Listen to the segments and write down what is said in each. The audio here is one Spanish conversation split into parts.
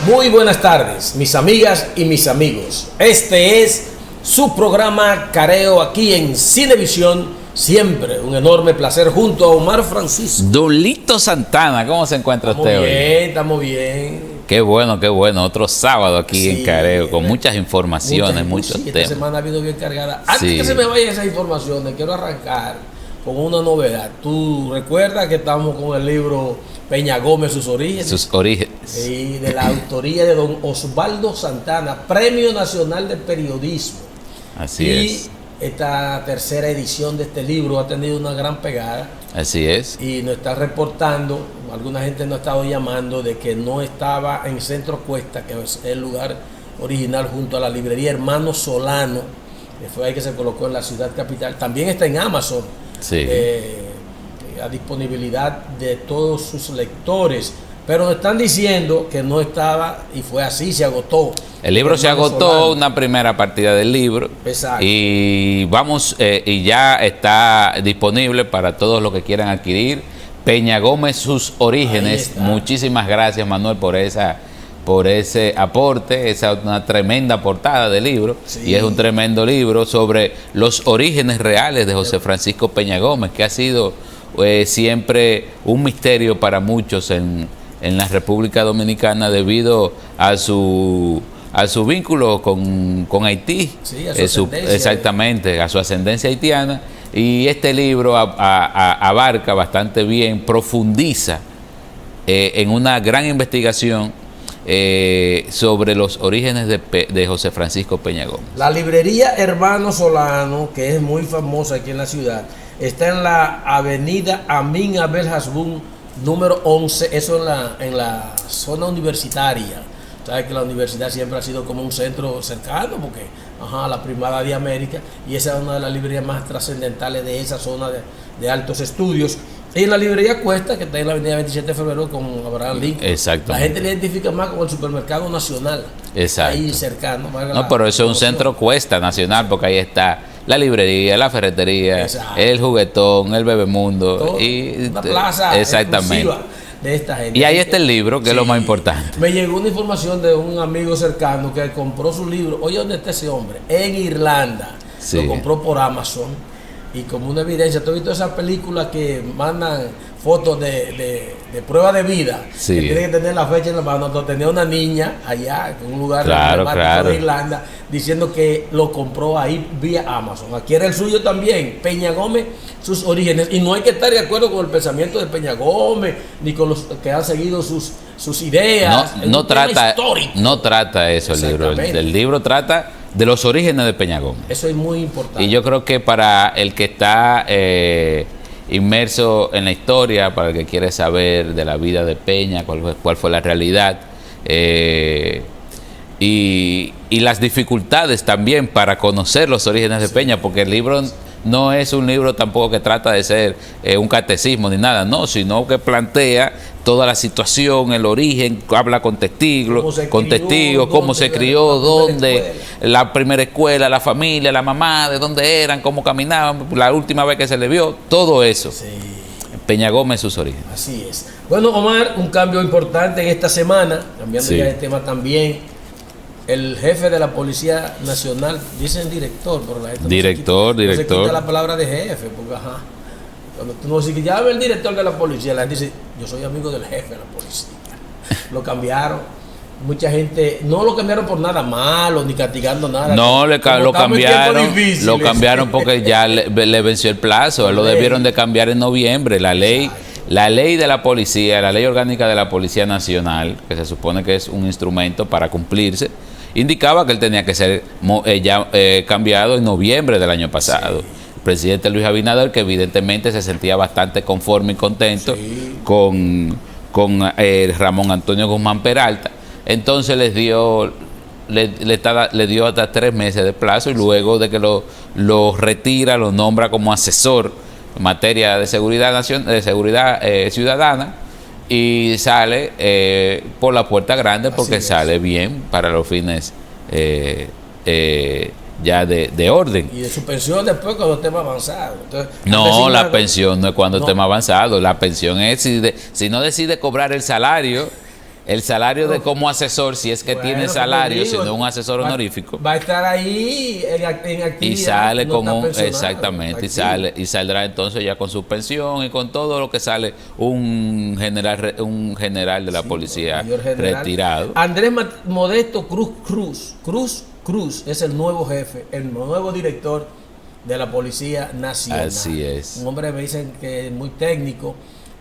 Muy buenas tardes, mis amigas y mis amigos. Este es su programa Careo aquí en Cinevisión. Siempre un enorme placer junto a Omar Francisco. Don Lito Santana, ¿cómo se encuentra usted hoy? Estamos bien. Qué bueno, qué bueno. Otro sábado aquí en Careo con muchas informaciones, muchos temas. Esta semana ha habido bien cargada. Antes que se me vayan esas informaciones, quiero arrancar con una novedad. Tú recuerdas que estamos con el libro Peña Gómez, sus orígenes. Sus orígenes. Y de la autoría de don Osvaldo Santana, Premio Nacional de Periodismo. Así es. Esta tercera edición de este libro ha tenido una gran pegada. Así es. Y nos está reportando, alguna gente nos ha estado llamando de que no estaba en Centro Cuesta, que es el lugar original junto a la librería Hermano Solano, que fue ahí que se colocó en la ciudad capital. También está en Amazon, sí. A disponibilidad de todos sus lectores. Pero nos están diciendo que no estaba, y fue así, se agotó. El libro se agotó, Solano. Una primera partida del libro. Exacto. Y vamos, y ya está disponible para todos los que quieran adquirir. Peña Gómez, sus orígenes. Muchísimas gracias, Manuel, por ese aporte. Esa es una tremenda portada del libro. Sí. Y es un tremendo libro sobre los orígenes reales de José Francisco Peña Gómez, que ha sido siempre un misterio para muchos en la República Dominicana debido a su vínculo con Haití, sí, a su exactamente, a su ascendencia haitiana. Y este libro abarca bastante bien, profundiza en una gran investigación sobre los orígenes de José Francisco Peña Gómez. La librería Hermano Solano, que es muy famosa aquí en la ciudad, está en la avenida Amin Abel Hasbun, número 11, eso en la zona universitaria. Sabes que la universidad siempre ha sido como un centro cercano, porque la Primada de América, y esa es una de las librerías más trascendentales de esa zona de altos estudios. Y en la librería Cuesta, que está en la avenida 27 de febrero con Abraham Lincoln. Exacto. La gente le identifica más con el supermercado nacional. Exacto. Ahí cercano. No, pero eso es un centro Cuesta nacional, porque ahí está la librería, la ferretería, exacto, el juguetón, el bebemundo. Todo, y una plaza exactamente de esta gente. Y ahí está el libro, que es lo más importante. Me llegó una información de un amigo cercano que compró su libro. Oye, ¿dónde está ese hombre? En Irlanda. Sí. Lo compró por Amazon. Y como una evidencia, ¿tú has visto esas películas que mandan fotos de prueba de vida? Sí. Que tienen que tener la fecha en la mano. Tenía una niña allá, en un lugar emblemático de Irlanda, diciendo que lo compró ahí vía Amazon. Aquí era el suyo también, Peña Gómez, sus orígenes. Y no hay que estar de acuerdo con el pensamiento de Peña Gómez, ni con los que han seguido sus ideas. No trata eso el libro. El libro trata de los orígenes de Peña Gómez. Eso es muy importante. Y yo creo que para el que está inmerso en la historia, para el que quiere saber de la vida de Peña, cuál fue la realidad, y las dificultades también para conocer los orígenes de Peña, porque el libro no es un libro tampoco que trata de ser un catecismo ni nada, no, sino que plantea toda la situación, el origen, habla con testigos, cómo se crió, dónde, la primera escuela, la familia, la mamá, de dónde eran, cómo caminaban, la última vez que se le vio, todo eso. Sí. Peña Gómez, sus orígenes. Así es. Bueno, Omar, un cambio importante en esta semana, cambiando ya de tema también. El jefe de la Policía Nacional, dicen director, pero la gente director. No se quita la palabra de jefe, porque cuando tú no dices que llame el director de la policía, la gente dice, yo soy amigo del jefe de la policía. Lo cambiaron. Mucha gente, no lo cambiaron por nada malo, ni castigando nada. No, lo cambiaron porque ya le venció el plazo. Lo debieron de cambiar en noviembre. La ley de la policía, la ley orgánica de la Policía Nacional, que se supone que es un instrumento para cumplirse, indicaba que él tenía que ser cambiado en noviembre del año pasado. Sí. El presidente Luis Abinader, que evidentemente se sentía bastante conforme y contento con Ramón Antonio Guzmán Peralta, entonces le dio hasta 3 meses de plazo, y luego de que lo retira, lo nombra como asesor en materia de seguridad ciudadana, y sale por la puerta grande, porque sale bien para los fines ya de orden. Y de su pensión después cuando esté más avanzado. Entonces, no, la pensión no es cuando esté más avanzado. La pensión es si no decide cobrar el salario el salario de como asesor, si es que Bueno, tiene como salario, digo, sino un asesor honorífico. Va a estar ahí en actividad. Y sale no con está un, pensionado, exactamente, está activo. y saldrá entonces ya con su pensión y con todo lo que sale un general de la policía Mayor general. retirado. Andrés Modesto Cruz es el nuevo jefe, el nuevo director de la Policía Nacional. Así es. Un hombre, me dicen que es muy técnico.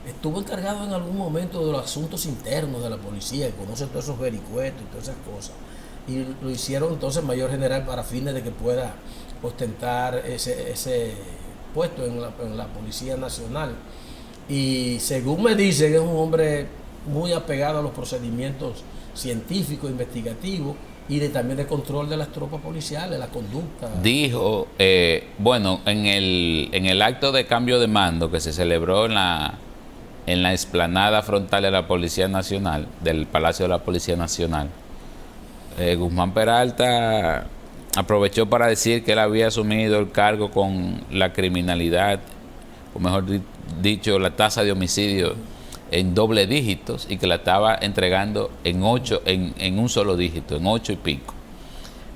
Estuvo encargado en algún momento de los asuntos internos de la policía, conoce todos esos vericuetos y todas esas cosas. Y lo hicieron entonces mayor general para fines de que pueda ostentar ese puesto en la Policía Nacional. Y según me dicen, es un hombre muy apegado a los procedimientos científicos, investigativos y también de control de las tropas policiales, la conducta. Dijo, bueno, en el acto de cambio de mando que se celebró en la explanada frontal de la Policía Nacional, del Palacio de la Policía Nacional, Guzmán Peralta aprovechó para decir que él había asumido el cargo con la criminalidad, o mejor dicho, la tasa de homicidio en doble dígitos, y que la estaba entregando en un solo dígito, en 8 y pico.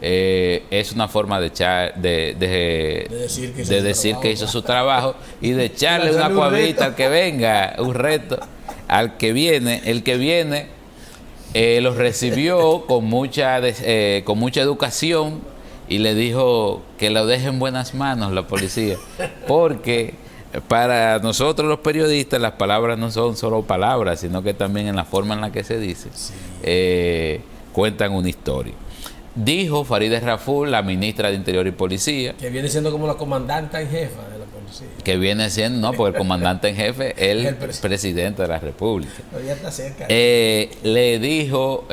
Es una forma de echar de decir que hizo su trabajo y de echarle una cuavita al que venga, un reto al que viene. El que viene lo recibió con mucha educación y le dijo que lo deje en buenas manos la policía, porque para nosotros los periodistas las palabras no son solo palabras, sino que también en la forma en la que se dice, cuentan una historia. Dijo Farideh Raful, la ministra de Interior y Policía, que viene siendo como la comandante en jefa de la policía. Que viene siendo, no, porque el comandante en jefe es el presidente de la República. Pero ya está cerca. Le dijo,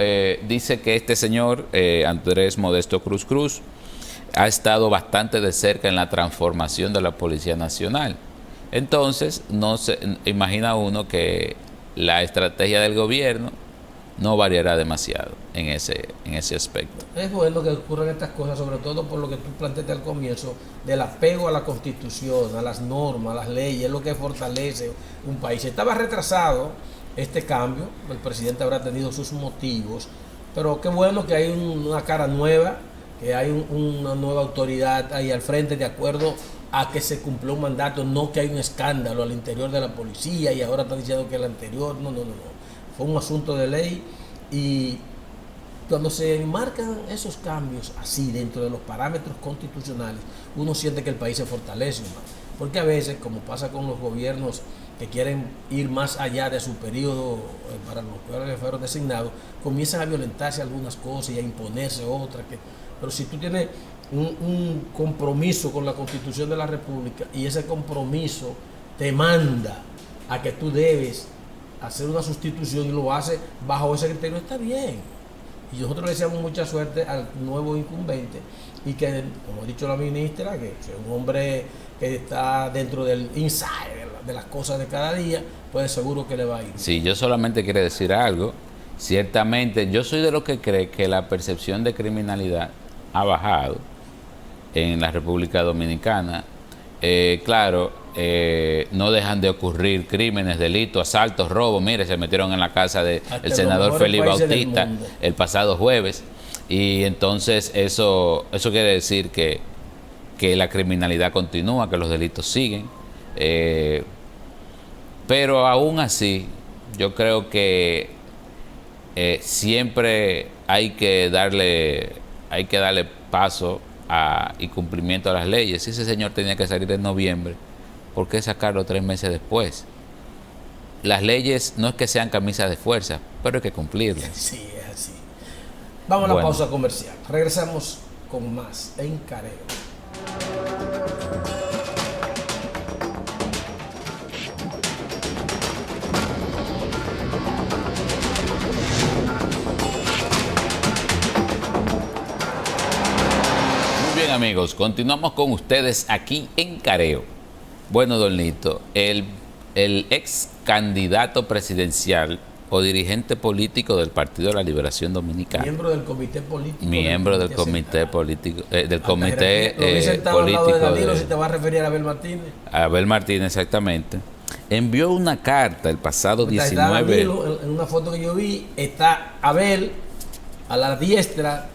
dice que este señor, Andrés Modesto Cruz, ha estado bastante de cerca en la transformación de la Policía Nacional. Entonces, no se imagina uno que la estrategia del gobierno no variará demasiado en ese aspecto. Es bueno que ocurran estas cosas, sobre todo por lo que tú planteaste al comienzo, del apego a la Constitución, a las normas, a las leyes, es lo que fortalece un país. Estaba retrasado este cambio, el presidente habrá tenido sus motivos, pero qué bueno que hay una cara nueva, que hay una nueva autoridad ahí al frente, de acuerdo a que se cumplió un mandato, no que hay un escándalo al interior de la policía y ahora está diciendo que el anterior, no. Fue un asunto de ley, y cuando se marcan esos cambios así dentro de los parámetros constitucionales, uno siente que el país se fortalece más. Porque a veces, como pasa con los gobiernos que quieren ir más allá de su periodo para los cuales fueron designados, comienzan a violentarse algunas cosas y a imponerse otras. Pero si tú tienes un compromiso con la Constitución de la República y ese compromiso te manda a que tú debes hacer una sustitución y lo hace bajo ese criterio, está bien. Y nosotros le deseamos mucha suerte al nuevo incumbente, y que, como ha dicho la ministra, que es un hombre que está dentro del inside de las cosas de cada día, pues seguro que le va a ir. Sí, yo solamente quiero decir algo. Ciertamente, yo soy de los que cree que la percepción de criminalidad ha bajado en la República Dominicana. Claro, no dejan de ocurrir crímenes, delitos, asaltos, robos. Mire, se metieron en la casa del senador Félix Bautista el pasado jueves, y entonces eso quiere decir que la criminalidad continúa, que los delitos siguen, pero aún así yo creo que siempre hay que darle paso y cumplimiento a las leyes. Si ese señor tenía que salir en noviembre, ¿por qué sacarlo 3 meses después? Las leyes no es que sean camisas de fuerza, pero hay que cumplirlas. Sí, es así. Vamos a la pausa comercial. Regresamos con más en Careo. Bien, amigos, continuamos con ustedes aquí en Careo. Bueno, don Lito, el ex candidato presidencial o dirigente político del Partido de la Liberación Dominicana, miembro del comité político, del comité político, del comité político. De Danilo, si te va a referir a Abel Martínez. Abel Martínez, exactamente. envió una carta el pasado Está 19. Danilo, en una foto que yo vi, está Abel a la diestra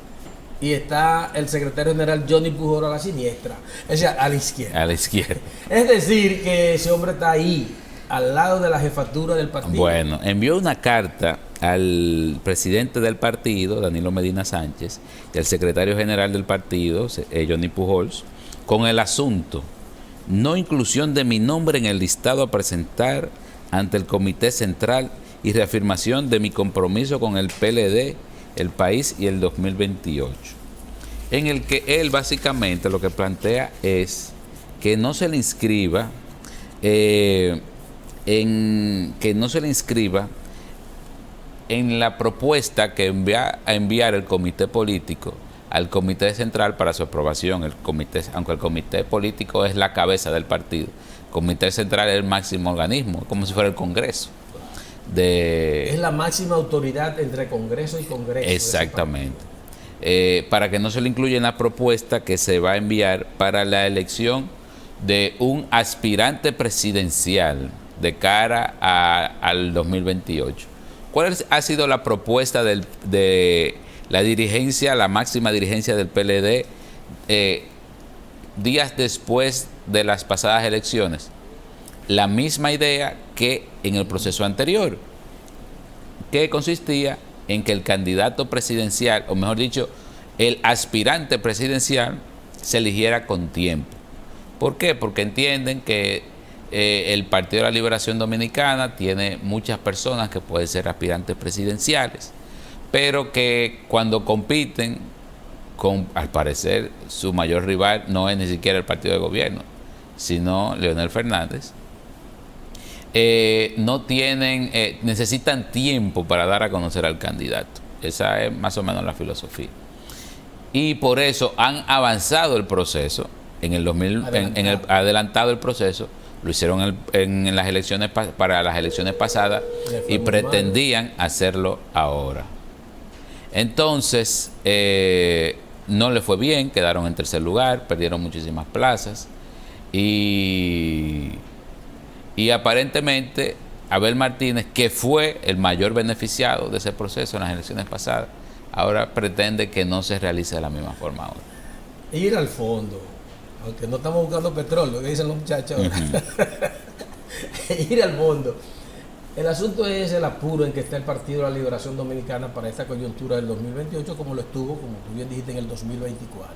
y está el secretario general Johnny Pujol a la siniestra, o sea, a la izquierda. A la izquierda. Es decir, que ese hombre está ahí, al lado de la jefatura del partido. Bueno, envió una carta al presidente del partido, Danilo Medina Sánchez, y al secretario general del partido, Johnny Pujols, con el asunto: no inclusión de mi nombre en el listado a presentar ante el Comité Central y reafirmación de mi compromiso con el PLD, el país y el 2028. En el que él básicamente lo que plantea es que no se le inscriba, en la propuesta que a enviar el comité político al comité central para su aprobación. Aunque el comité político es la cabeza del partido, el comité central es el máximo organismo, como si fuera el Congreso. Es la máxima autoridad entre Congreso y Congreso. Exactamente. Para que no se le incluya en la propuesta que se va a enviar para la elección de un aspirante presidencial de cara al 2028. ¿Cuál ha sido la propuesta de la dirigencia, la máxima dirigencia del PLD, días después de las pasadas elecciones? La misma idea que en el proceso anterior, que consistía en que el candidato presidencial, o mejor dicho, el aspirante presidencial, se eligiera con tiempo. ¿Por qué? Porque entienden que el Partido de la Liberación Dominicana tiene muchas personas que pueden ser aspirantes presidenciales, pero que cuando compiten con, al parecer, su mayor rival no es ni siquiera el partido de gobierno, sino Leonel Fernández, no tienen, necesitan tiempo para dar a conocer al candidato. Esa es más o menos la filosofía. Y por eso han avanzado el proceso, adelantado el proceso. Lo hicieron en las elecciones para las elecciones pasadas y pretendían hacerlo ahora. Entonces, no le fue bien, quedaron en tercer lugar, perdieron muchísimas plazas y aparentemente Abel Martínez, que fue el mayor beneficiado de ese proceso en las elecciones pasadas, ahora pretende que no se realice de la misma forma ahora. Ir al fondo, aunque no estamos buscando petróleo, que dicen los muchachos ahora. Ir al fondo. El asunto es el apuro en que está el Partido de la Liberación Dominicana para esta coyuntura del 2028, como lo estuvo, como tú bien dijiste, en el 2024.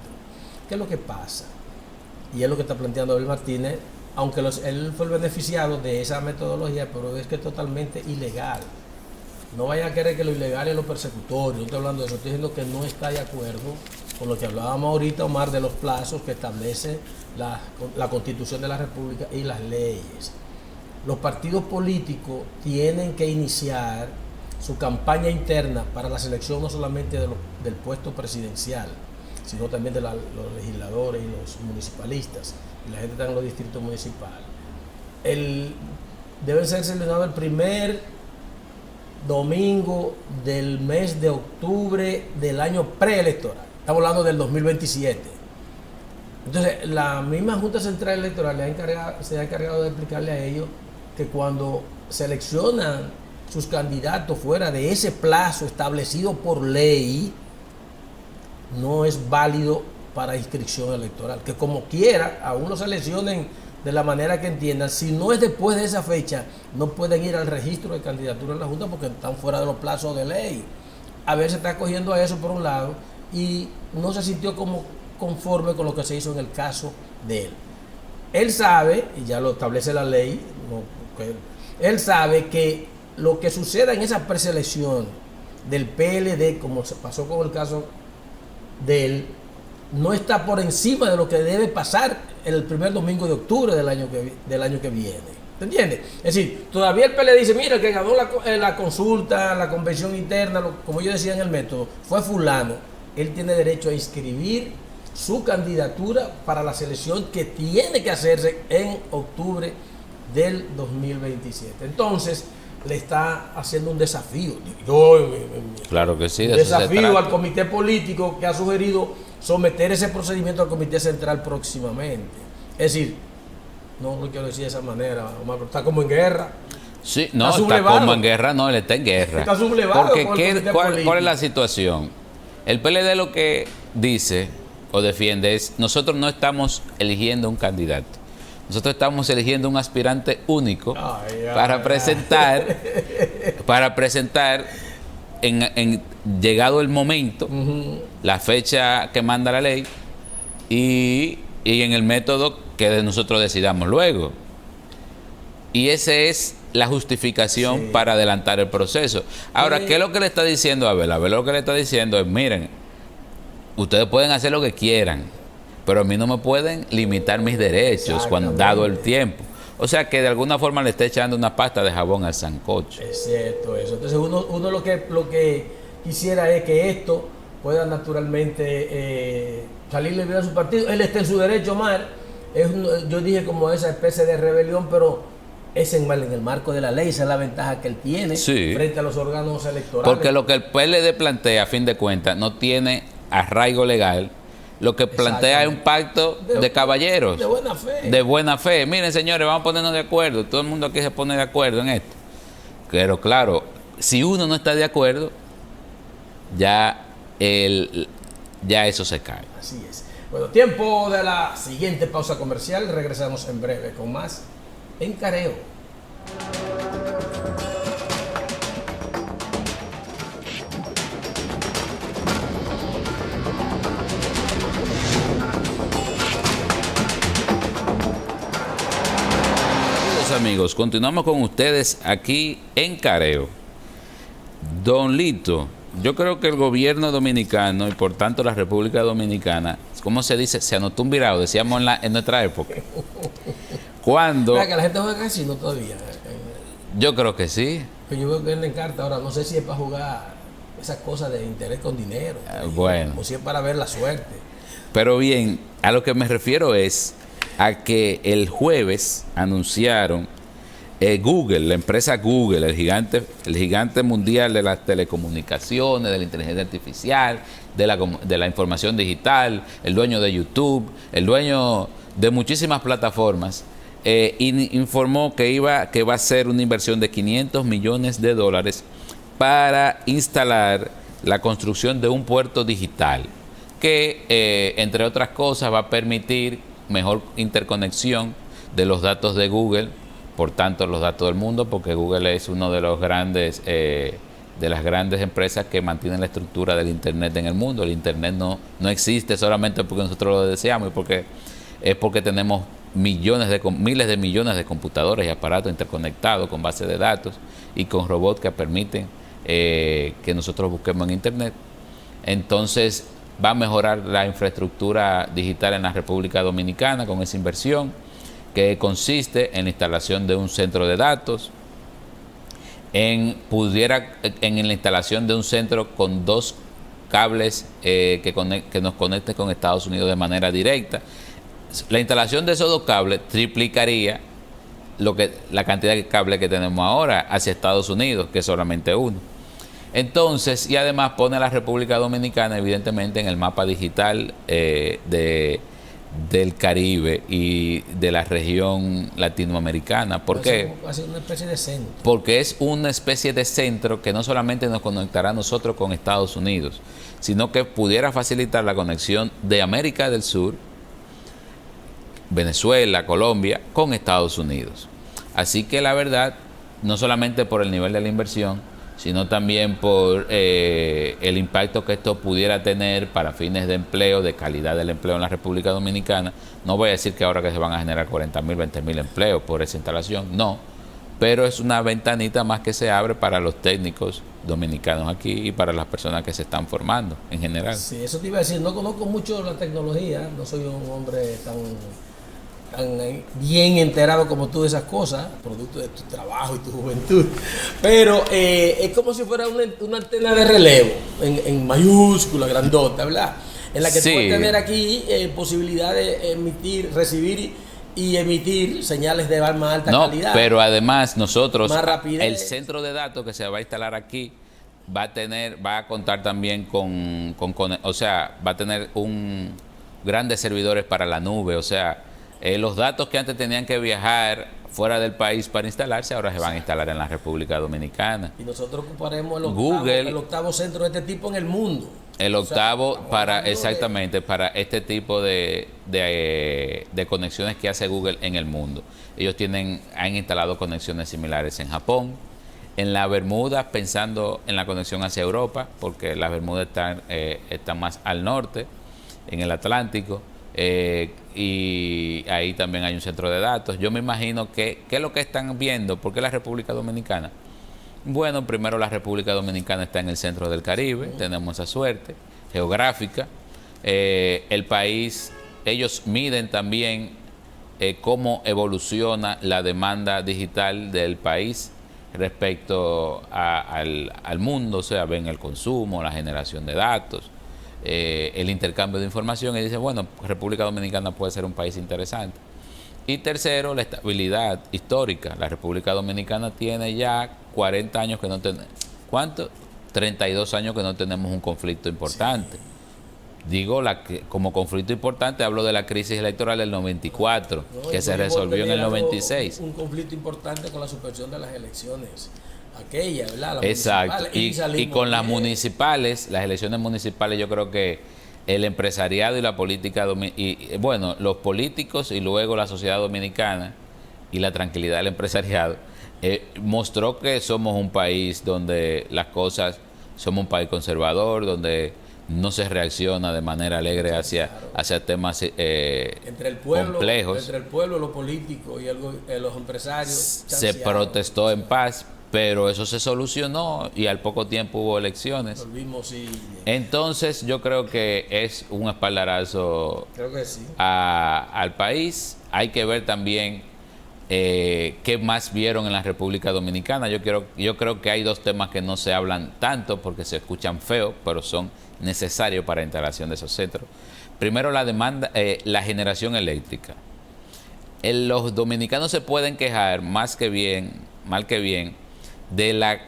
¿Qué es lo que pasa? Y es lo que está planteando Abel Martínez, aunque él fue el beneficiado de esa metodología, pero es que es totalmente ilegal. No vaya a querer que lo ilegal es lo persecutorio, no estoy hablando de eso, estoy diciendo que no está de acuerdo con lo que hablábamos ahorita, Omar, de los plazos que establece la Constitución de la República y las leyes. Los partidos políticos tienen que iniciar su campaña interna para la selección no solamente del puesto presidencial, sino también de los legisladores y los municipalistas, y la gente está en los distritos municipales. Deben ser seleccionados el primer domingo del mes de octubre del año preelectoral. Estamos hablando del 2027. Entonces, la misma Junta Central Electoral se ha encargado de explicarle a ellos que cuando seleccionan sus candidatos fuera de ese plazo establecido por ley, no es válido para inscripción electoral. Que como quiera, aún lo seleccionen de la manera que entiendan, si no es después de esa fecha, no pueden ir al registro de candidatura en la Junta porque están fuera de los plazos de ley. A ver, se está acogiendo a eso por un lado y no se sintió como conforme con lo que se hizo en el caso de él. Él sabe, y ya lo establece la ley, él sabe que lo que suceda en esa preselección del PLD, como se pasó con el caso de él, no está por encima de lo que debe pasar el primer domingo de octubre del año que viene. ¿Te entiendes? Es decir, todavía el PLD dice, mira, el que ganó la consulta, la convención interna, como yo decía en el método, fue fulano. Él tiene derecho a inscribir su candidatura para la selección que tiene que hacerse en octubre del 2027. Entonces, le está haciendo un desafío. Claro que sí. Un desafío al comité político que ha sugerido someter ese procedimiento al comité central próximamente. Es decir, No lo quiero decir de esa manera, Omar, pero está como en guerra. Sí, no, está como en guerra, no, él está en guerra. Está sublevado. Porque ¿cuál es la situación? El PLD lo que dice o defiende es, nosotros no estamos eligiendo un candidato. Nosotros estamos eligiendo un aspirante único para presentar en llegado el momento, la fecha que manda la ley y en el método que nosotros decidamos luego. Y esa es la justificación para adelantar el proceso. Ahora, ¿qué es lo que le está diciendo a Abel? Abel lo que le está diciendo es, miren, ustedes pueden hacer lo que quieran, pero a mí no me pueden limitar mis derechos cuando dado el tiempo. O sea que de alguna forma le está echando una pasta de jabón al sancocho. Es cierto eso. Entonces uno lo que quisiera es que esto pueda naturalmente salirle bien a su partido. Él está en su derecho, Omar. Yo dije como esa especie de rebelión, pero es en el marco de la ley. Esa es la ventaja que él tiene frente a los órganos electorales. Porque lo que el PLD plantea, a fin de cuentas, no tiene arraigo legal. Lo que plantea es un pacto de caballeros. De buena fe. De buena fe. Miren, señores, vamos a ponernos de acuerdo. Todo el mundo aquí se pone de acuerdo en esto. Pero claro, si uno no está de acuerdo, ya eso se cae. Así es. Bueno, tiempo de la siguiente pausa comercial. Regresamos en breve con más en Careo. Amigos, continuamos con ustedes aquí en Careo. Don Lito, yo creo que el gobierno dominicano y por tanto la República Dominicana, ¿cómo se dice? Se anotó un virado, decíamos en nuestra época. Cuando... que la gente juega casino todavía. Yo creo que sí. Pero yo veo que venden cartas ahora, no sé si es para jugar esas cosas de interés con dinero. Bueno. O si es para ver la suerte. Pero bien, a lo que me refiero es a que el jueves anunciaron Google, la empresa Google, el gigante mundial de las telecomunicaciones, de la inteligencia artificial, de la información digital, el dueño de YouTube, el dueño de muchísimas plataformas, informó que va a hacer una inversión de $500 millones para instalar la construcción de un puerto digital que, entre otras cosas, va a permitir mejor interconexión de los datos de Google, por tanto los datos del mundo, porque Google es uno de los grandes de las grandes empresas que mantienen la estructura del Internet en el mundo. El Internet no existe solamente porque nosotros lo deseamos, es porque tenemos miles de millones de computadores y aparatos interconectados con bases de datos y con robots que permiten que nosotros busquemos en Internet. Entonces va a mejorar la infraestructura digital en la República Dominicana con esa inversión, que consiste en la instalación de un centro de datos, en la instalación de un centro con 2 cables que nos conecten con Estados Unidos de manera directa. La instalación de esos 2 cables triplicaría la cantidad de cables que tenemos ahora hacia Estados Unidos, que es solamente uno. Entonces, y además pone a la República Dominicana evidentemente en el mapa digital del Caribe y de la región latinoamericana. ¿Por qué? Va a ser una especie de centro. Porque es una especie de centro que no solamente nos conectará a nosotros con Estados Unidos, sino que pudiera facilitar la conexión de América del Sur, Venezuela, Colombia, con Estados Unidos. Así que la verdad, no solamente por el nivel de la inversión, sino también por el impacto que esto pudiera tener para fines de empleo, de calidad del empleo en la República Dominicana. No voy a decir que ahora que se van a generar 40.000, 20.000 empleos por esa instalación, no, pero es una ventanita más que se abre para los técnicos dominicanos aquí y para las personas que se están formando en general. Sí, eso te iba a decir, no conozco mucho la tecnología, no soy un hombre tan bien enterado como tú de esas cosas, producto de tu trabajo y tu juventud, pero es como si fuera una antena de relevo en mayúscula, grandota, ¿verdad? En la que tú puedes tener aquí posibilidad de emitir, y emitir señales de más alta calidad. Pero además nosotros, más rapidez. El centro de datos que se va a instalar aquí va a contar también va a tener grandes servidores para la nube, o sea, Los datos que antes tenían que viajar fuera del país para instalarse, ahora se van a instalar en la República Dominicana. Y nosotros ocuparemos Google, el octavo centro de este tipo en el mundo. El octavo exactamente para este tipo de conexiones que hace Google en el mundo. Ellos han instalado conexiones similares en Japón, en las Bermudas, pensando en la conexión hacia Europa, porque las Bermudas están más al norte, en el Atlántico, y ahí también hay un centro de datos. Yo me imagino que, ¿qué es lo que están viendo? ¿Por qué la República Dominicana? Bueno, primero la República Dominicana está en el centro del Caribe, tenemos esa suerte geográfica. El país, ellos miden también cómo evoluciona la demanda digital del país respecto al mundo, o sea, ven el consumo, la generación de datos, el intercambio de información, y dicen, bueno, República Dominicana puede ser un país interesante. Y tercero, la estabilidad histórica. La República Dominicana tiene ya 40 años que no tenemos, ¿cuánto? 32 años que no tenemos un conflicto importante. Sí. Digo, como conflicto importante, hablo de la crisis electoral del 94, que se resolvió en el 96. Un conflicto importante con la suspensión de las elecciones, aquella, ¿verdad? Exacto, y con las municipales, las elecciones municipales, yo creo que el empresariado y la política, bueno, los políticos y luego la sociedad dominicana y la tranquilidad del empresariado, mostró que somos un país donde las cosas, somos un país conservador, donde no se reacciona de manera alegre hacia temas entre el pueblo, complejos. Entre el pueblo, los políticos y los empresarios. Se protestó en paz, pero eso se solucionó y al poco tiempo hubo elecciones. Entonces yo creo que es un espaldarazo, creo que sí, al país. Hay que ver también qué más vieron en la República Dominicana. Yo creo que hay dos temas que no se hablan tanto porque se escuchan feos, pero son necesarios para la instalación de esos centros. Primero, la demanda, la generación eléctrica. Los dominicanos se pueden quejar mal que bien de la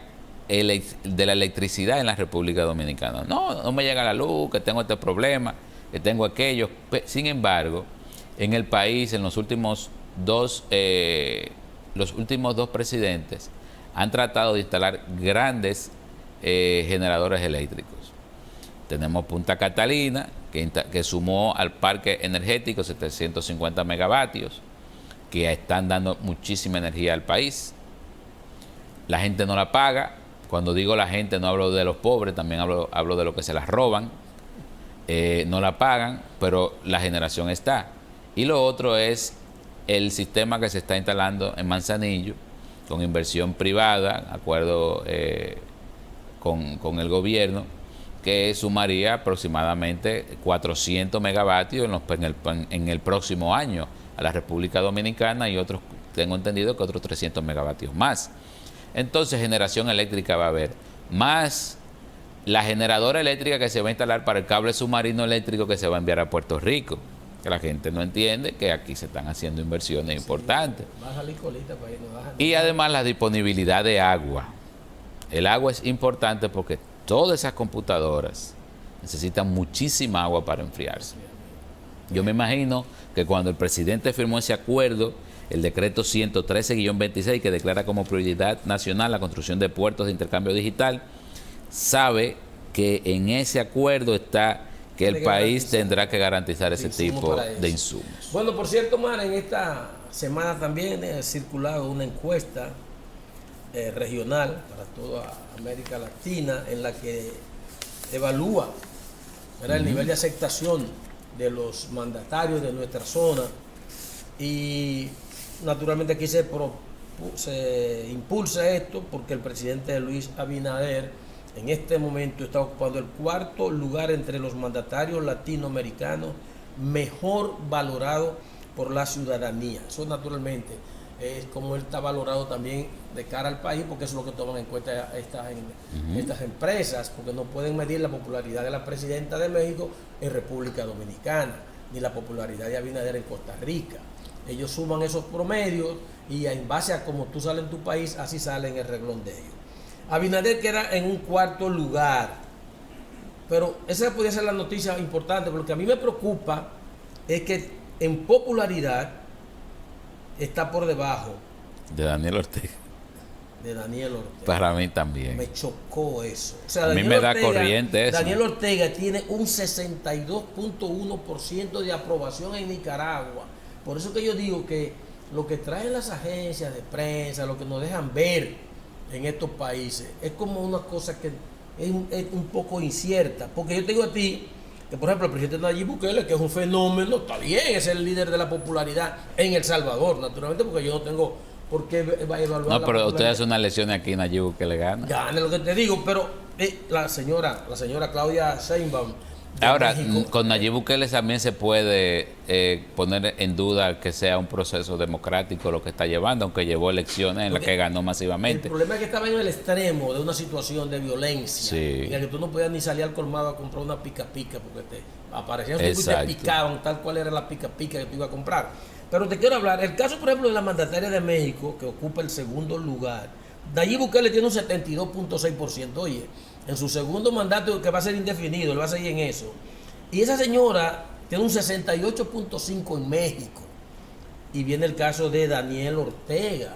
electricidad en la República Dominicana. No me llega la luz, que tengo este problema, que tengo aquello. Sin embargo, en el país, en los últimos dos presidentes han tratado de instalar grandes generadores eléctricos. Tenemos Punta Catalina, que sumó al parque energético 750 megavatios, que están dando muchísima energía al país. La gente no la paga. Cuando digo la gente, no hablo de los pobres, también hablo de los que se las roban. No la pagan, pero la generación está. Y lo otro es el sistema que se está instalando en Manzanillo, con inversión privada, acuerdo con el gobierno, que sumaría aproximadamente 400 megavatios en el próximo año a la República Dominicana, y otros, tengo entendido que otros 300 megavatios más. Entonces, generación eléctrica va a haber, más la generadora eléctrica que se va a instalar para el cable submarino eléctrico que se va a enviar a Puerto Rico, que la gente no entiende que aquí se están haciendo inversiones importantes. Y además la disponibilidad de agua. El agua es importante porque todas esas computadoras necesitan muchísima agua para enfriarse. Yo me imagino que cuando el presidente firmó ese acuerdo, el decreto 113-26, que declara como prioridad nacional la construcción de puertos de intercambio digital, sabe que en ese acuerdo está que el país tendrá que garantizar ese tipo de insumos. Bueno, por cierto, Mara, en esta semana también ha circulado una encuesta regional para toda América Latina en la que evalúa, ¿verdad?, el nivel de aceptación de los mandatarios de nuestra zona, y naturalmente aquí se impulsa esto porque el presidente Luis Abinader en este momento está ocupando el cuarto lugar entre los mandatarios latinoamericanos mejor valorado por la ciudadanía. Eso naturalmente es como él está valorado también de cara al país, porque eso es lo que toman en cuenta estas empresas, porque no pueden medir la popularidad de la presidenta de México en República Dominicana, ni la popularidad de Abinader en Costa Rica. Ellos suman esos promedios y en base a cómo tú sales en tu país, así sale en el reglón de ellos. Abinader queda en un cuarto lugar, pero esa podría ser la noticia importante, porque a mí me preocupa es que en popularidad está por debajo De Daniel Ortega. de Daniel Ortega. Para mí también. Me chocó eso. O sea, A mí me da corriente eso. Daniel Ortega tiene un 62.1% de aprobación en Nicaragua. Por eso que yo digo que lo que traen las agencias de prensa, lo que nos dejan ver en estos países, es como una cosa que es un poco incierta. Porque yo te digo a ti que, por ejemplo, el presidente Nayib Bukele, que es un fenómeno, está bien, es el líder de la popularidad en El Salvador, naturalmente, porque yo no tengo por qué evaluar. No, pero usted hace una elección aquí en Nayib que le gana. Gane lo que te digo, pero la señora Claudia Sheinbaum de Ahora, México, con Nayib Bukele también se puede poner en duda que sea un proceso democrático lo que está llevando, aunque llevó elecciones en las que ganó el masivamente. problema es que estaba en el extremo de una situación de violencia, Sí. en la que tú no podías ni salir al colmado a comprar una pica porque te aparecían y te Exacto. picaban tal cual era la pica que tú ibas a comprar. Pero te quiero hablar, el caso por ejemplo de la mandataria de México, que ocupa el segundo lugar. Nayib Bukele tiene un 72.6%, oye, en su segundo mandato, que va a ser indefinido, él va a seguir en eso. Y esa señora tiene un 68.5% en México. Y viene el caso de Daniel Ortega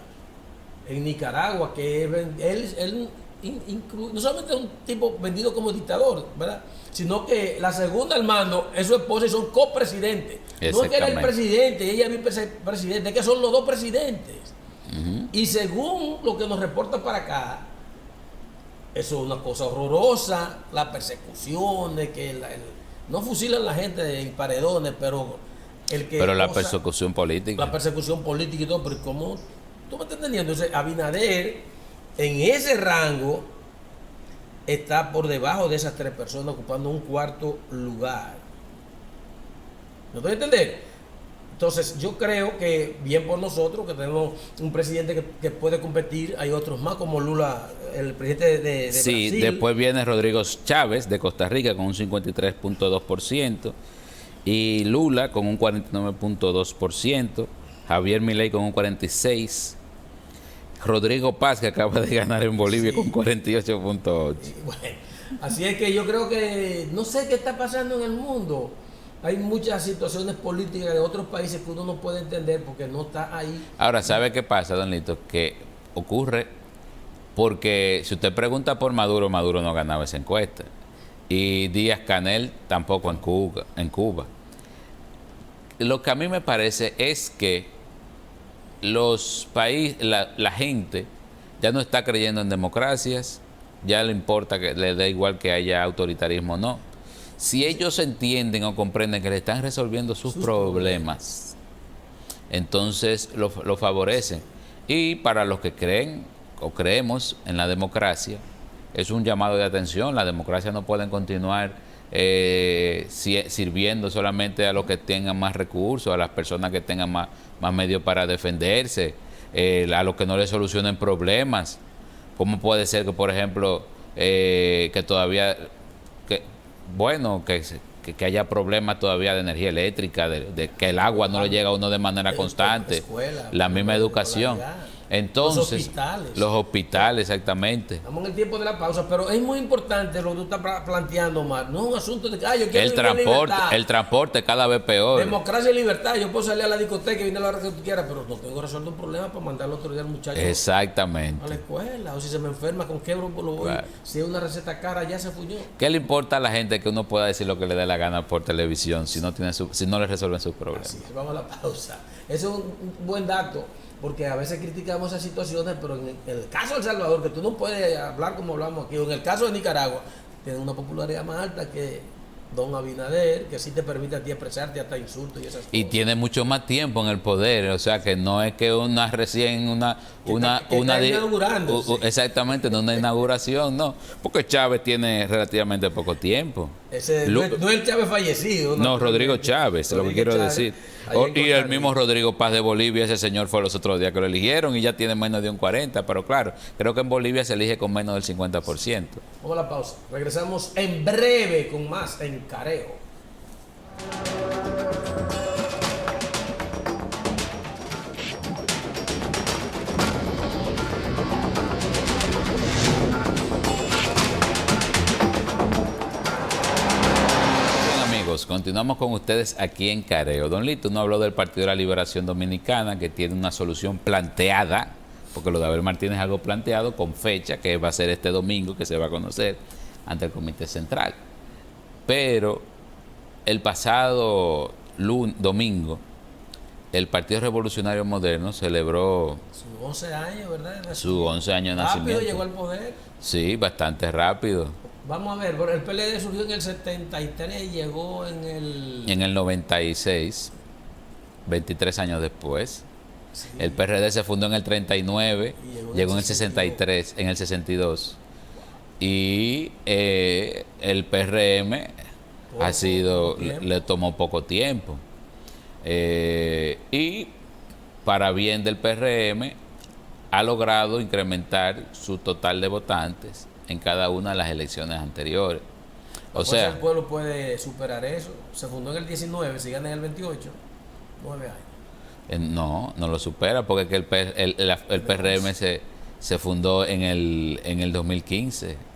en Nicaragua, que él no solamente es un tipo vendido como dictador, ¿verdad?, sino que la segunda al mando es su esposa y son copresidentes. No es que era el presidente y ella es vicepresidente, es que son los dos presidentes. Y según lo que nos reporta para acá, eso es una cosa horrorosa, las persecuciones, que no fusilan a la gente en paredones, pero la persecución política. La persecución política y todo, pero ¿cómo? ¿Tú me estás entendiendo? Entonces, Abinader, en ese rango, está por debajo de esas tres personas, ocupando un cuarto lugar. ¿Me doy a entender? Entonces, yo creo que bien por nosotros, que tenemos un presidente que puede competir, hay otros más, como Lula, el presidente de sí, Brasil. Después viene Rodrigo Chávez, de Costa Rica, con un 53.2%, y Lula con un 49.2%, Javier Milei con un 46%, Rodrigo Paz, que acaba de ganar en Bolivia, sí, con 48.8%. Bueno, así es que yo creo que no sé qué está pasando en el mundo. Hay muchas situaciones políticas de otros países que uno no puede entender porque no está ahí. Ahora, ¿sabe qué pasa, don Lito? Que ocurre porque si usted pregunta por Maduro, Maduro no ganaba esa encuesta. Y Díaz-Canel tampoco en Cuba. Lo que a mí me parece es que los países, la gente ya no está creyendo en democracias, ya le importa, que le da igual que haya autoritarismo o no. Si ellos entienden o comprenden que le están resolviendo sus problemas, entonces lo favorecen. Y para los que creen o creemos en la democracia, es un llamado de atención. La democracia no puede continuar sirviendo solamente a los que tengan más recursos, a las personas que tengan más medios para defenderse, a los que no les solucionen problemas. ¿Cómo puede ser que, por ejemplo, que todavía... que haya problemas todavía de energía eléctrica, de que el agua no le llega a uno de manera constante, la misma educación? Entonces, los hospitales, exactamente. Estamos en el tiempo de la pausa, pero es muy importante lo que tú estás planteando, Omar. No es un asunto de que yo quiero el transporte cada vez peor. Democracia y libertad. Yo puedo salir a la discoteca y venir a la hora que tú quieras, pero no tengo que resolver un problema para mandarlo otro día al muchacho exactamente a la escuela. O si se me enferma, ¿con qué grupo lo voy? Claro. Si es una receta cara, ya se fuñó. ¿Qué le importa a la gente que uno pueda decir lo que le dé la gana por televisión si no le resuelven sus problemas? Así es, vamos a la pausa. Ese es un buen dato, porque a veces criticamos esas situaciones, pero en el caso de El Salvador, que tú no puedes hablar como hablamos aquí, o en el caso de Nicaragua, tiene una popularidad más alta que don Abinader, que sí te permite a ti expresarte hasta insultos y esas cosas. Y tiene mucho más tiempo en el poder, o sea que no es que una recién exactamente, no una inauguración, no, porque Chávez tiene relativamente poco tiempo. No es el Chávez fallecido. No, Rodrigo Chávez, es lo que quiero decir. Y el mismo Rodrigo Paz de Bolivia, ese señor fue los otros días que lo eligieron y ya tiene menos de un 40%, pero claro, creo que en Bolivia se elige con menos del 50%. Vamos a la pausa. Regresamos en breve con más en Careo. amigos, continuamos con ustedes aquí en Careo. Don Lito no habló del Partido de la Liberación Dominicana, que tiene una solución planteada, porque lo de Abel Martínez es algo planteado con fecha, que va a ser este domingo, que se va a conocer ante el Comité Central. Pero el pasado domingo, el Partido Revolucionario Moderno celebró sus 11 años, ¿verdad? Sus 11 años de nacimiento. Rápido llegó al poder. Sí, bastante rápido. Vamos a ver, el PLD surgió en el 73 y llegó en el... En el 96, 23 años después. Sí. El PRD se fundó en el 39, llegó en el 63, en el 62. Y el PRM ha sido, le tomó poco tiempo. Y para bien del PRM ha logrado incrementar su total de votantes en cada una de las elecciones anteriores. O sea, el pueblo puede superar eso. Se fundó en el 19, si gana en el 28, 9 años. No lo supera, porque el PRM se fundó en el 2015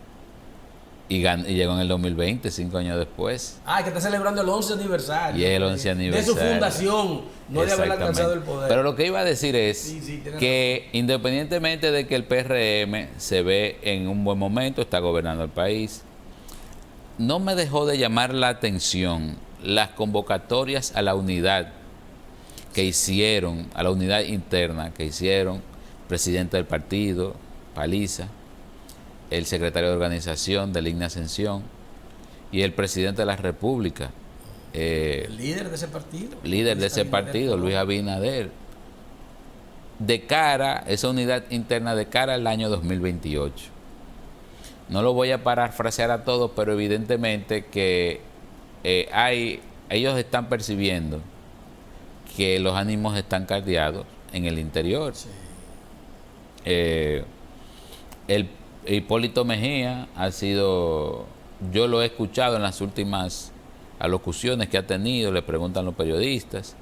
y llegó en el 2020, 5 años después. Que está celebrando el 11 aniversario. Y el 11 aniversario. De su fundación, no de haber alcanzado el poder. Pero lo que iba a decir es que independientemente de que el PRM se ve en un buen momento, está gobernando el país, no me dejó de llamar la atención las convocatorias a la unidad que hicieron, a la unidad interna que hicieron presidente del partido, Paliza, el secretario de organización de Ligna Ascensión y el presidente de la República. El líder de ese partido. Líder de ese partido, Luis Abinader. De cara, esa unidad interna de cara al año 2028. No lo voy a parafrasear a todos, pero evidentemente que ellos están percibiendo que los ánimos están caldeados en el interior. Sí. El Hipólito Mejía ha sido, yo lo he escuchado en las últimas alocuciones que ha tenido, le preguntan los periodistas,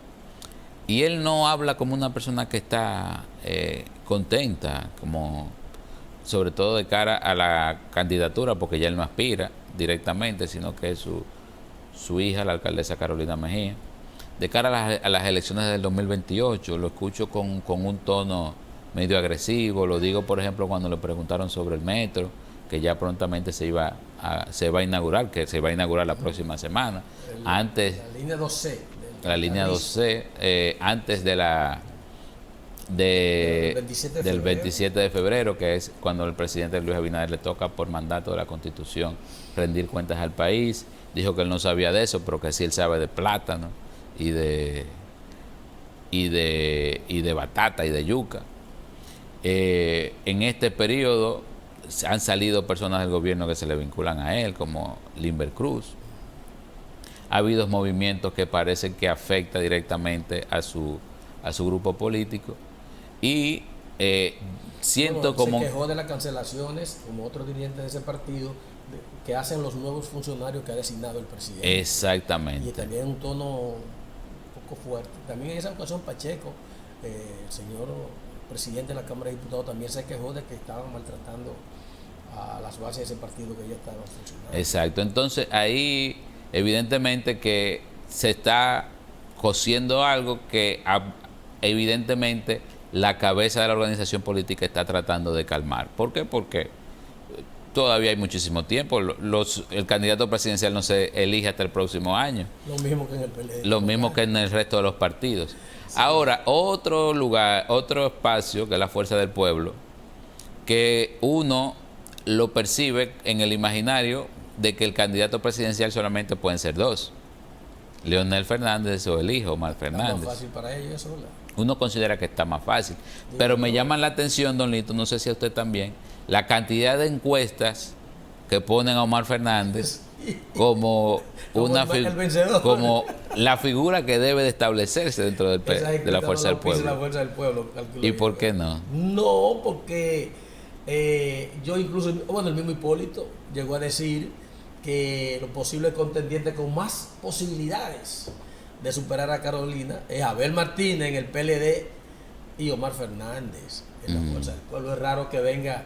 y él no habla como una persona que está contenta, como sobre todo de cara a la candidatura, porque ya él no aspira directamente, sino que es su hija, la alcaldesa Carolina Mejía. De cara a las elecciones del 2028, lo escucho con un tono medio agresivo. Lo digo, por ejemplo, cuando le preguntaron sobre el metro, que ya prontamente se va a inaugurar, que se va a inaugurar la próxima semana. Antes, la línea 2C. La línea 2C, antes del 27 de febrero, que es cuando el presidente Luis Abinader le toca por mandato de la Constitución rendir cuentas al país. Dijo que él no sabía de eso, pero que sí él sabe de plátano y de batata y de yuca. En este periodo han salido personas del gobierno que se le vinculan a él, como Limber Cruz. Ha habido movimientos que parecen que afecta directamente a su grupo político. Y siento como... Se quejó de las cancelaciones, como otros dirigentes de ese partido, que hacen los nuevos funcionarios que ha designado el presidente. Exactamente. Y también un tono un poco fuerte. También en esa ocasión Pacheco, el señor presidente de la Cámara de Diputados, también se quejó de que estaban maltratando a las bases de ese partido que ya estaban funcionando. Exacto. Entonces ahí evidentemente que se está cociendo algo que evidentemente la cabeza de la organización política está tratando de calmar. ¿Por qué? Porque todavía hay muchísimo tiempo. El candidato presidencial no se elige hasta el próximo año. Lo mismo que en el PLD. Lo mismo que en el resto de los partidos. Sí. Ahora, otro lugar, otro espacio, que es la Fuerza del Pueblo, que uno lo percibe en el imaginario de que el candidato presidencial solamente pueden ser dos: Leonel Fernández o el hijo Omar Fernández. ¿Es más fácil para ellos eso, ¿verdad? Uno considera que está más fácil. Pero me llama la atención, don Lito, no sé si a usted también, la cantidad de encuestas que ponen a Omar Fernández como como la figura que debe de establecerse dentro de la Fuerza del Pueblo. ¿Y por qué no? No, porque yo incluso, el mismo Hipólito llegó a decir que los posibles contendientes con más posibilidades de superar a Carolina es Abel Martínez en el PLD y Omar Fernández en la Fuerza del Pueblo. Es raro que venga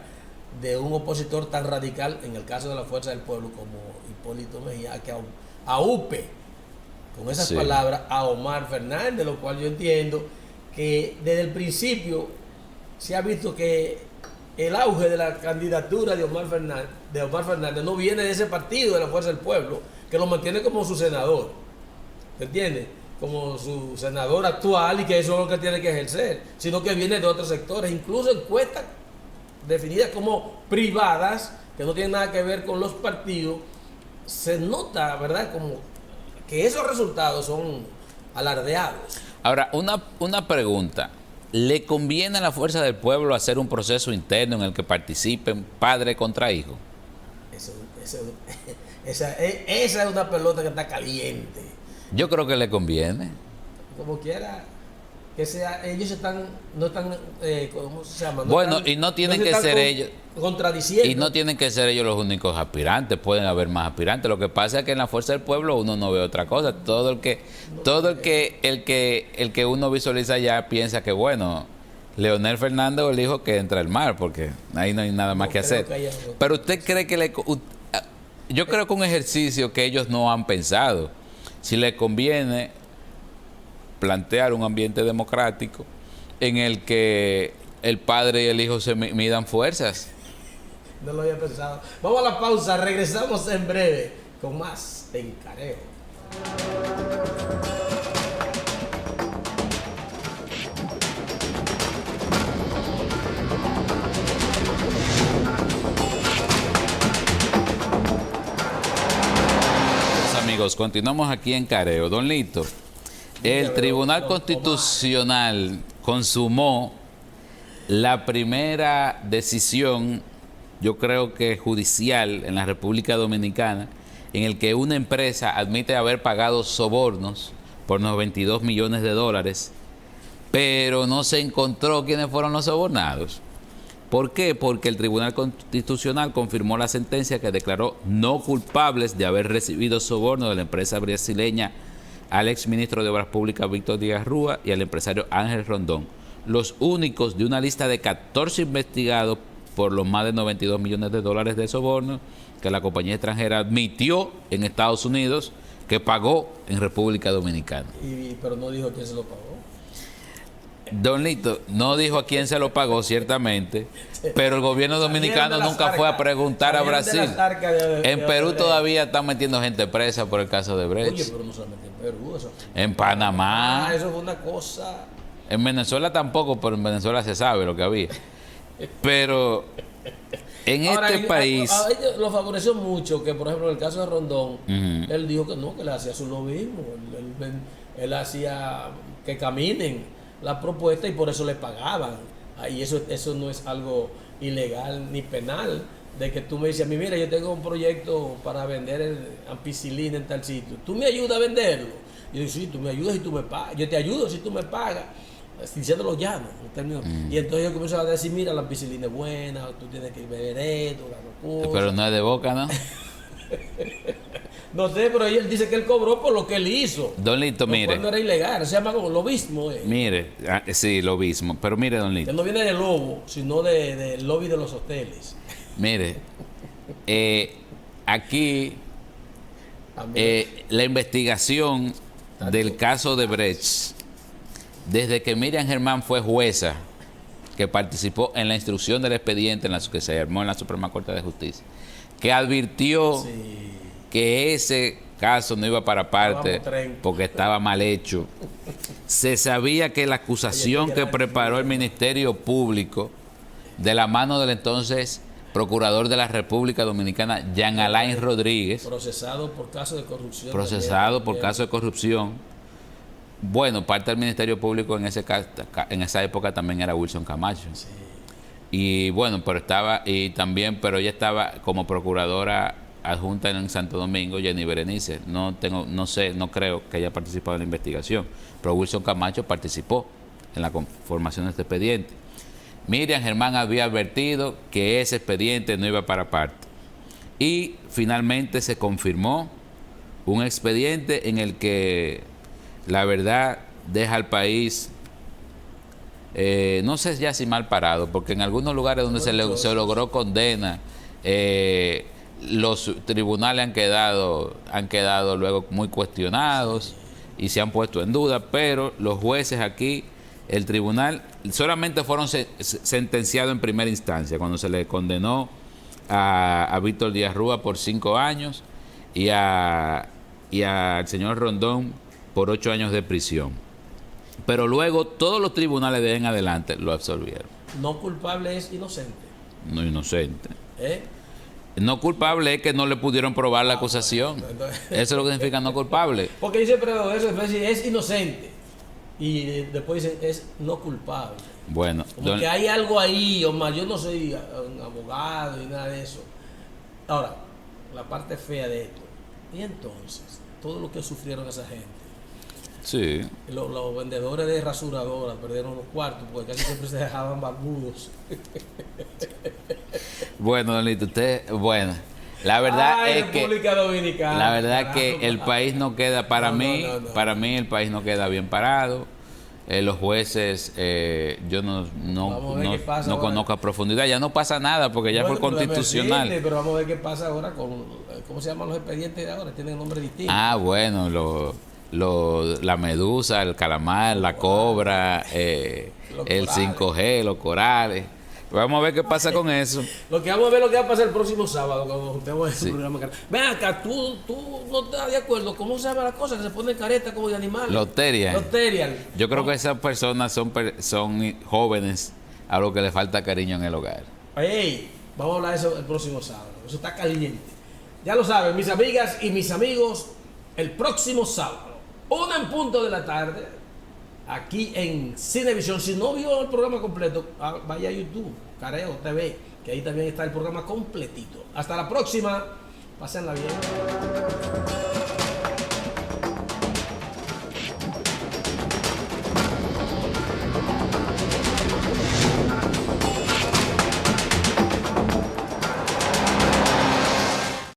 de un opositor tan radical, en el caso de la Fuerza del Pueblo, como Hipólito Mejía, que aupe con esas palabras a Omar Fernández, lo cual yo entiendo que desde el principio se ha visto que el auge de la candidatura de Omar Fernández no viene de ese partido, de la Fuerza del Pueblo, que lo mantiene como su senador, ¿te entiendes? Como su senador actual, y que eso es lo que tiene que ejercer, sino que viene de otros sectores, incluso encuestas definidas como privadas, que no tienen nada que ver con los partidos. Se nota, ¿verdad?, como que esos resultados son alardeados. Ahora, una pregunta. ¿Le conviene a la Fuerza del Pueblo hacer un proceso interno en el que participen padre contra hijo? Esa es una pelota que está caliente. Yo creo que le conviene. Como quiera que sea, ellos no están, ¿cómo se llama? Y no tienen que ser ellos contradiciendo. Y no tienen que ser ellos los únicos aspirantes, pueden haber más aspirantes. Lo que pasa es que en la Fuerza del Pueblo uno no ve otra cosa. El que uno visualiza ya piensa que, bueno, Leonel Fernández o el hijo, que entra al mar, porque ahí no hay nada más que hacer. Pero usted cree que yo creo que un ejercicio que ellos no han pensado, si les conviene plantear un ambiente democrático en el que el padre y el hijo se midan fuerzas. No lo había pensado. Vamos a la pausa, regresamos en breve con más en Careo. Amigos, continuamos aquí en Careo. Don Lito, el Tribunal Constitucional consumó la primera decisión, yo creo que judicial, en la República Dominicana, en el que una empresa admite haber pagado sobornos por $92 millones, pero no se encontró quiénes fueron los sobornados. ¿Por qué? Porque el Tribunal Constitucional confirmó la sentencia que declaró no culpables de haber recibido soborno de la empresa brasileña al exministro de Obras Públicas Víctor Díaz Rúa y al empresario Ángel Rondón, los únicos de una lista de 14 investigados por los más de $92 millones de soborno que la compañía extranjera admitió en Estados Unidos que pagó en República Dominicana. Pero no dijo quién se lo pagó. Don Lito, no dijo a quién se lo pagó, ciertamente, pero el gobierno dominicano nunca fue a preguntar a Brasil. En Perú todavía están metiendo gente presa por el caso de Brecht. Oye, pero no solamente en Perú. En Panamá. Eso fue una cosa. En Venezuela tampoco, pero en Venezuela se sabe lo que había. Pero en este país... A ellos lo favoreció mucho que, por ejemplo, en el caso de Rondón, él dijo que no, que le hacía su lobismo. Él hacía que caminen la propuesta y por eso le pagaban. Y eso no es algo ilegal ni penal, de que tú me dices a mí, mira, yo tengo un proyecto para vender ampicilina en tal sitio, ¿tú me ayudas a venderlo? Y yo digo, sí, tú me ayudas y tú me pagas. Yo te ayudo si tú me pagas, diciéndolo llano en términos. Y entonces yo comienzo a decir, mira, la ampicilina es buena, tú tienes que beber esto, la cosa. Pero no es de boca, ¿no? No sé, pero él dice que él cobró por lo que él hizo. Don Lito, mire. No era ilegal, se llama como lobismo. Mire, sí, lobismo. Pero mire, don Lito. Que no viene de lobo, sino del lobby de los hoteles. Mire, aquí la investigación del caso de Brecht, desde que Miriam Germán fue jueza, que participó en la instrucción del expediente que se armó en la Suprema Corte de Justicia, que advirtió que ese caso no iba para parte porque estaba mal hecho. Se sabía que la acusación que preparó el Ministerio Público de la mano del entonces Procurador de la República Dominicana, Jean Alain Rodríguez, procesado por caso de corrupción. Caso de corrupción. Bueno, parte del Ministerio Público en esa época también era Wilson Camacho. Sí. Y bueno, pero ella estaba como procuradora adjunta en Santo Domingo, Jenny Berenice. No creo que haya participado en la investigación, pero Wilson Camacho participó en la conformación de este expediente. Miriam Germán había advertido que ese expediente no iba para parte. Y finalmente se confirmó un expediente en el que la verdad deja al país, no sé ya si mal parado, porque en algunos lugares donde se logró condena, los tribunales han quedado luego muy cuestionados. y se han puesto en duda, pero los jueces aquí, el tribunal, solamente fueron sentenciados en primera instancia, cuando se le condenó a Víctor Díaz Rúa por 5 años y al señor Rondón por 8 años de prisión. Pero luego todos los tribunales de ahí en adelante lo absolvieron. No culpable es inocente. No inocente. ¿Eh? No culpable es que no le pudieron probar la acusación. Entonces, eso es lo que significa no culpable. porque dice, pero eso es inocente. Y después dicen, es no culpable. Bueno, Como que hay algo ahí, Omar. Yo no soy un abogado y nada de eso. Ahora, la parte fea de esto. Y entonces, todo lo que sufrieron esa gente. sí. Los vendedores de rasuradoras perdieron los cuartos porque casi siempre se dejaban barbudos. Bueno, don Lito, bueno, la verdad Ay, es que República Dominicana, la verdad carajo, que el país no queda para No, mí, no. para mí el país no queda bien parado. Los jueces, yo Vamos a ver qué pasa no ahora. conozco a profundidad. Ya no pasa nada porque ya Bueno, fue constitucional. Pero vamos a ver qué pasa ahora con, ¿cómo se llaman los expedientes de ahora? Tienen nombre distinto. Ah, bueno, la medusa, el calamar, la cobra, el corales. 5G, los corales. Vamos a ver qué pasa con eso. Lo que vamos a ver lo que va a pasar el próximo sábado cuando juntemos ese programa. Ven acá, tú no estás de acuerdo. ¿Cómo se llama la cosa? Que se pone careta como de animales. Loteria. Loteria. Yo creo que esas personas son jóvenes a los que le falta cariño en el hogar. Ey, vamos a hablar de eso el próximo sábado. Eso está caliente. Ya lo saben, mis amigas y mis amigos, el próximo sábado, 1:00 p.m, aquí en Cinevisión. Si no vio el programa completo, vaya a YouTube, Careo TV, que ahí también está el programa completito. Hasta la próxima. Pásenla bien.